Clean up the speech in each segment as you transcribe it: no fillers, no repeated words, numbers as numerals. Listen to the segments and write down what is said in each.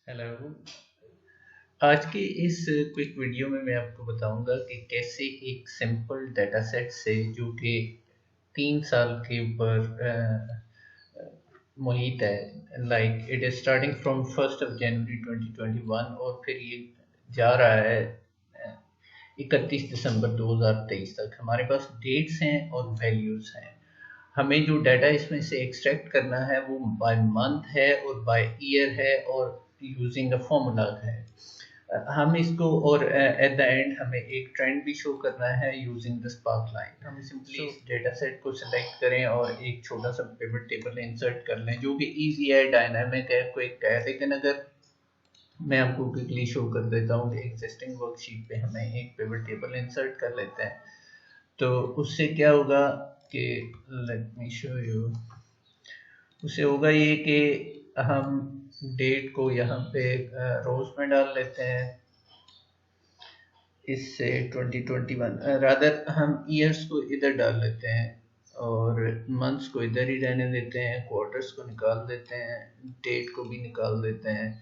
Hello. आज की इस क्विक वीडियो में मैं आपको बताऊंगा कि कैसे एक सिंपल डाटा सेट से जो कि 3 साल के ऊपर मुहित है, like it is starting from 1 जनवरी 2021 और फिर ये जा रहा है 31 दिसंबर 2023 तक। हमारे पास डेट्स हैं और वैल्यूज हैं। हमें जो डाटा इसमें से एक्सट्रैक्ट करना है वो बाय मंथ है और बाय ईयर है और यूजिंग अ फॉर्मूला है। हम इसको और एट द एंड हमें एक ट्रेंड भी शो करना है यूजिंग द स्पार्क लाइन। हम सिंपली इस डेटा सेट को सिलेक्ट करें और एक छोटा सा पिवट टेबल इंसर्ट कर लें जो कि इजी है, डायनामिक है, क्विक है। लेकिन अगर मैं आपको क्विकली शो कर देता हूँ कि एग्जिस्टिंग वर्कशीट पे हमें एक पिवट टेबल इंसर्ट कर लेते हैं, तो उससे क्या होगा कि लेट मी शो यू। उससे होगा ये कि हम डेट को यहाँ पे रोज में डाल लेते हैं, इससे 2021 रादर हम ईयर्स को इधर डाल लेते हैं और मंथ्स को इधर ही रहने देते हैं, क्वार्टर्स को निकाल देते हैं, डेट को भी निकाल देते हैं।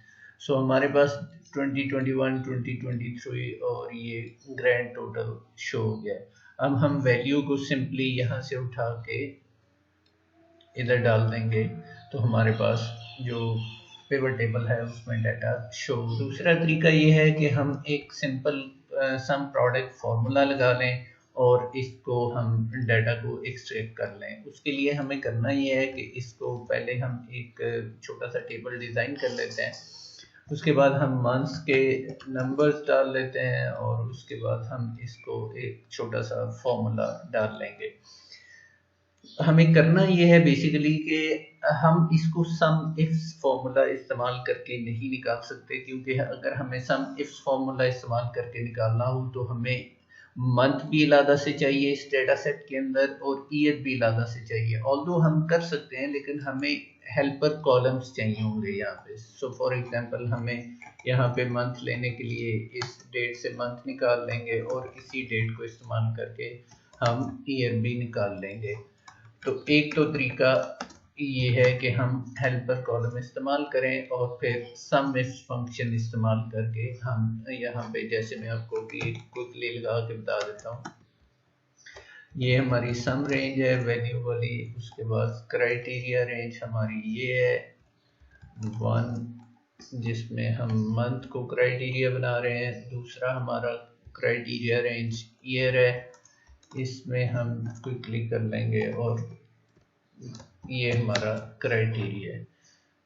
सो हमारे पास 2021, 2023 और ये ग्रैंड टोटल शो हो गया। अब हम वैल्यू को सिंपली यहाँ से उठा के इधर डाल देंगे तो हमारे पास जो पिवट टेबल है उसमें डाटा शो। दूसरा तरीका ये है कि हम एक सिंपल सम प्रोडक्ट फार्मूला लगा लें और इसको हम डाटा को एक्सट्रैक्ट कर लें। उसके लिए हमें करना ये है कि इसको पहले हम एक छोटा सा टेबल डिज़ाइन कर लेते हैं। उसके बाद हम मंथ्स के नंबर्स डाल लेते हैं और उसके बाद हम इसको एक छोटा सा फार्मूला डाल लेंगे। हमें करना ये है बेसिकली कि हम इसको सम इफ्स फॉर्मूला इस्तेमाल करके नहीं निकाल सकते, क्योंकि अगर हमें सम इफ्स फॉर्मूला इस्तेमाल करके निकालना हो तो हमें मंथ भी अलग से चाहिए इस डेटा सेट के अंदर और ईयर भी अलग से चाहिए। ऑल्दो हम कर सकते हैं लेकिन हमें हेल्पर कॉलम्स चाहिए होंगे यहाँ पे। सो फॉर एग्जांपल हमें यहाँ पे मंथ लेने के लिए इस डेट से मंथ निकाल लेंगे और इसी डेट को इस्तेमाल करके हम ईयर भी निकाल लेंगे। तो एक तो तरीका ये है कि हम हेल्पर कॉलम इस्तेमाल करें और फिर सम इफ फंक्शन इस्तेमाल करके हम यहाँ पे, जैसे मैं आपको क्विकली लगा के बता देता हूँ, ये हमारी सम रेंज है वैल्यू वाली। उसके बाद क्राइटेरिया रेंज हमारी ये है 1, जिसमें हम मंथ को क्राइटेरिया बना रहे हैं। दूसरा हमारा क्राइटेरिया रेंज ईयर है, इसमें हम क्विकली कर लेंगे और ये हमारा क्राइटेरिया है।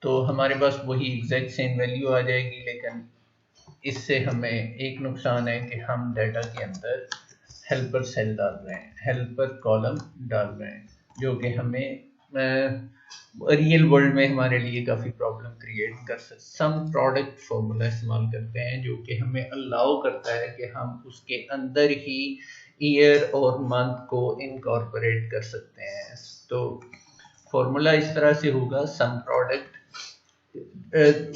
तो हमारे पास वही एग्जैक्ट सेम वैल्यू आ जाएगी, लेकिन इससे हमें एक नुकसान है कि हम डाटा के अंदर हेल्पर सेल डाल रहे हैं, हेल्पर कॉलम डाल रहे हैं, जो कि हमें रियल वर्ल्ड में हमारे लिए काफ़ी प्रॉब्लम क्रिएट कर सकते। सम प्रोडक्ट फॉर्मूला इस्तेमाल करते हैं जो कि हमें अलाउ करता है कि हम उसके अंदर ही ईयर और मंथ को इनकॉर्पोरेट कर सकते हैं। तो फॉर्मूला इस तरह से होगा सम प्रोडक्ट।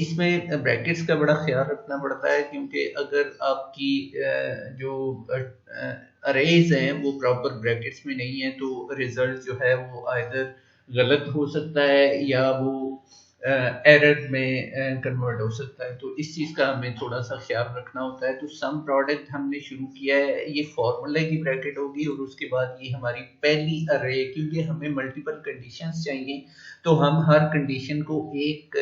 इसमें ब्रैकेट्स का बड़ा ख्याल रखना पड़ता है, क्योंकि अगर आपकी जो अरेज हैं वो प्रॉपर ब्रैकेट्स में नहीं है तो रिजल्ट जो है वो आइदर गलत हो सकता है या वो एरर में कन्वर्ट हो सकता है। तो इस चीज़ का हमें थोड़ा सा ख्याल रखना होता है। तो सम प्रोडक्ट हमने शुरू किया है, ये फॉर्मूले की ब्रैकेट होगी और उसके बाद ये हमारी पहली अरे, क्योंकि हमें मल्टीपल कंडीशंस चाहिए तो हम हर कंडीशन को एक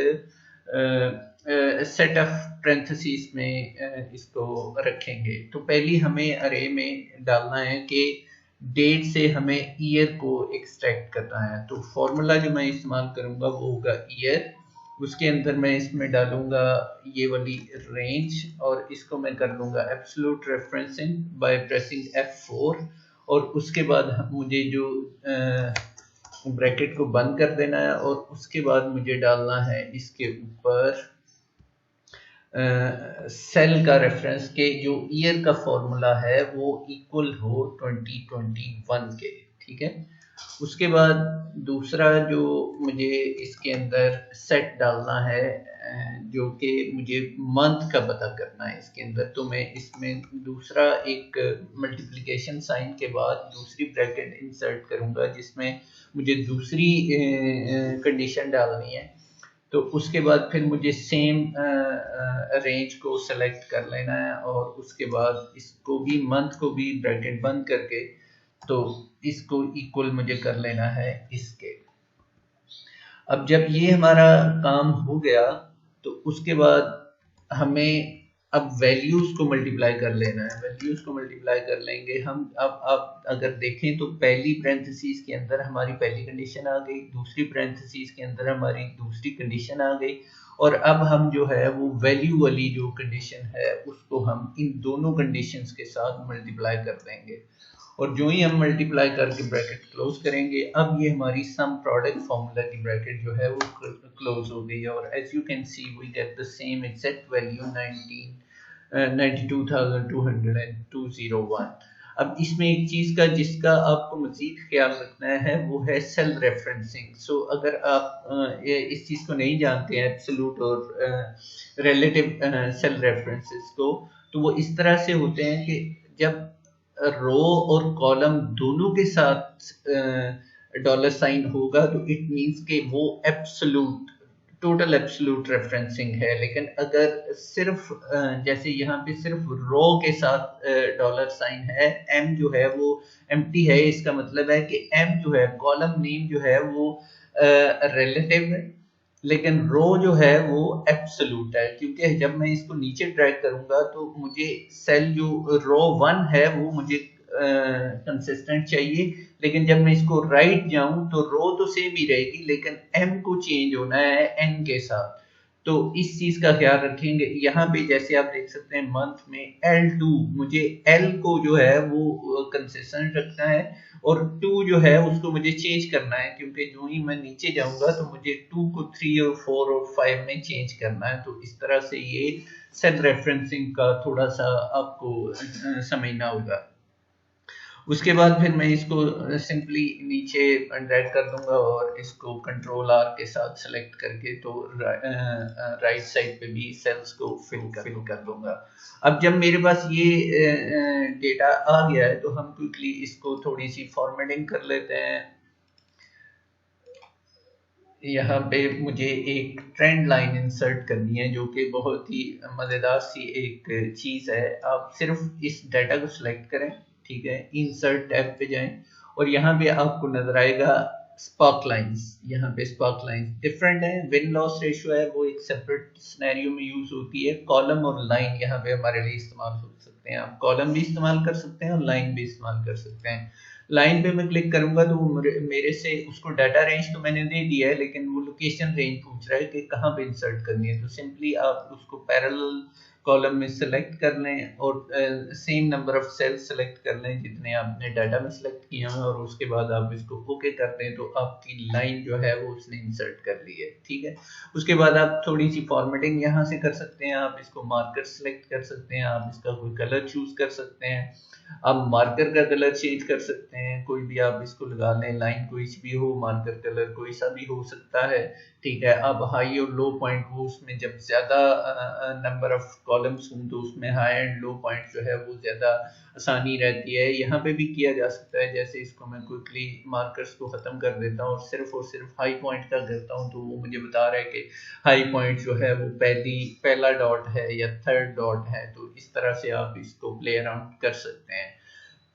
सेट ऑफ पैरेंथेसिस में इसको रखेंगे। तो पहली हमें अरे में डालना है कि डेट से हमें ईयर को एक्सट्रैक्ट करना है। तो फॉर्मूला जो मैं इस्तेमाल करूंगा वो होगा ईयर। उसके अंदर मैं इसमें डालूंगा ये वाली रेंज और इसको मैं कर लूंगा absolute referencing by pressing F4। और उसके बाद मुझे जो ब्रैकेट को बंद कर देना है और उसके बाद मुझे डालना है इसके ऊपर सेल का रेफरेंस के जो ईयर का फॉर्मूला है वो इक्वल हो 2021 के। ठीक है। उसके बाद दूसरा जो मुझे इसके अंदर सेट डालना है जो कि मुझे मंथ का पता करना है इसके अंदर, तो मैं इसमें दूसरा एक मल्टीप्लिकेशन साइन के बाद दूसरी ब्रैकेट इंसर्ट करूंगा जिसमें मुझे दूसरी कंडीशन डालनी है तो उसके बाद फिर मुझे सेम रेंज को सेलेक्ट कर लेना है और उसके बाद इसको भी मंथ को भी ब्रैकेट बंद करके तो इसको इक्वल मुझे कर लेना है इसके। अब जब ये हमारा काम हो गया तो उसके बाद हमें अब वैल्यूज को मल्टीप्लाई कर लेना है। वैल्यूज को मल्टीप्लाई कर लेंगे हम। अब अगर देखें तो पहली पैरेंथेसिस के अंदर हमारी पहली कंडीशन आ गई, दूसरी पैरेंथेसिस के अंदर हमारी दूसरी कंडीशन आ गई, और अब हम जो है वो वैल्यू वाली जो कंडीशन है उसको हम इन दोनों कंडीशंस के साथ मल्टीप्लाई कर देंगे। और जो ही हम मल्टीप्लाई करके ब्रैकेट क्लोज करेंगे, अब ये हमारी सम प्रोडक्ट फॉर्मूला की ब्रैकेट जो है वो क्लोज हो गई है। और as you can see we get the same exact value 92,202.01। अब इसमें एक चीज का जिसका आपको मजीद ख्याल रखना है वो है सेल रेफरेंसिंग। सो अगर आप इस चीज को नहीं जानते हैं एब्सोल्यूट और रिलेटिव सेल रेफरेंसेस को, तो वो इस तरह से होते हैं कि जब रो और कॉलम दोनों के साथ डॉलर साइन होगा तो इट मींस कि वो एब्सोल्यूट टोटल एब्सोल्यूट रेफरेंसिंग है। लेकिन अगर सिर्फ जैसे यहाँ पे सिर्फ रो के साथ डॉलर साइन है, एम जो है वो एम्प्टी है, इसका मतलब है कि एम जो है कॉलम नेम जो है वो रिलेटिव है, लेकिन रो जो है वो एब्सोल्यूट है। क्योंकि जब मैं इसको नीचे ड्रैग करूंगा तो मुझे सेल जो रो 1 है वो मुझे कंसिस्टेंट चाहिए, लेकिन जब मैं इसको राइट जाऊं तो रो तो सेम ही रहेगी लेकिन एम को चेंज होना है एन के साथ। तो इस चीज का ख्याल रखेंगे। यहाँ पे जैसे आप देख सकते हैं मंथ में L2 मुझे L को जो है वो कंसिस्टेंट रखना है और 2 जो है उसको मुझे चेंज करना है, क्योंकि जो ही मैं नीचे जाऊंगा तो मुझे 2 को 3 और 4 और 5 में चेंज करना है। तो इस तरह से ये सेल रेफरेंसिंग का थोड़ा सा आपको समझना होगा। उसके बाद फिर मैं इसको सिंपली नीचे ड्रैग कर दूंगा और इसको कंट्रोल आर के साथ सेलेक्ट करके तो राइट साइड पे भी सेल्स को फिल कर दूंगा। अब जब मेरे पास ये डेटा आ गया है तो हम क्विकली इसको थोड़ी सी फॉर्मेटिंग कर लेते हैं। यहाँ पे मुझे एक ट्रेंड लाइन इंसर्ट करनी है जो कि बहुत ही मज़ेदार सी एक चीज़ है। आप सिर्फ इस डाटा को सिलेक्ट करें, ठीक है, इंसर्ट टैब पे जाएं और यहाँ पे आपको नजर आएगा स्पार्क लाइंस। यहाँ पे स्पार्क लाइंस डिफरेंट है, विन लॉस रेशियो है वो एक सेपरेट सिनेरियो में यूज होती है। कॉलम और लाइन यहाँ पे हमारे लिए इस्तेमाल हो सकते हैं। आप कॉलम भी इस्तेमाल कर सकते हैं और लाइन भी इस्तेमाल कर सकते हैं। लाइन पे मैं क्लिक करूंगा तो मेरे से उसको डाटा रेंज तो मैंने दे दिया है, लेकिन वो लोकेशन रेंज पूछ रहा है कि कहाँ पे इंसर्ट करनी है। तो सिंपली आप उसको पैरेलल कॉलम में सेलेक्ट कर लें और same number of cells select कर लें जितने आपने डाटा में सेलेक्ट किए हैं और उसके बाद आप इसको ओके कर दें तो आपकी लाइन जो है वो उसने इंसर्ट कर ली है, ठीक है। उसके बाद आप थोड़ी सी फॉर्मेटिंग यहाँ से कर सकते हैं। आप इसको मार्कर सेलेक्ट कर सकते हैं, आप इसका कोई कलर चूज कर सकते हैं, आप मार्कर का कलर चेंज कर सकते हैं, कोई भी आप इसको लगा लें, लाइन कोई भी हो, मार्कर कलर कोई सा भी हो सकता है, ठीक है। अब हाई और लो पॉइंट हो, उसमें जब ज्यादा नंबर ऑफ कॉलम्स हों तो उसमें हाई एंड लो पॉइंट जो है वो ज्यादा आसानी रहती है। यहाँ पे भी किया जा सकता है, जैसे इसको मैं क्विकली मार्कर्स को खत्म कर देता हूँ और सिर्फ हाई पॉइंट का करता हूँ तो वो मुझे बता रहा है कि हाई पॉइंट जो है वो पहला डॉट है या थर्ड डॉट है। तो इस तरह से आप इसको प्ले अराउंड कर सकते हैं।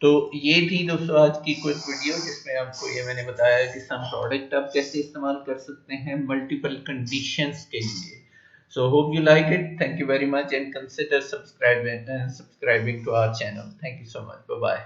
तो ये थी दोस्तों आज की क्विक वीडियो जिसमें आपको ये मैंने बताया कि सम प्रोडक्ट आप कैसे इस्तेमाल कर सकते हैं मल्टीपल कंडीशंस के लिए। So hope you like it. Thank you very much and consider subscribing to our channel. Thank you so much. Bye bye.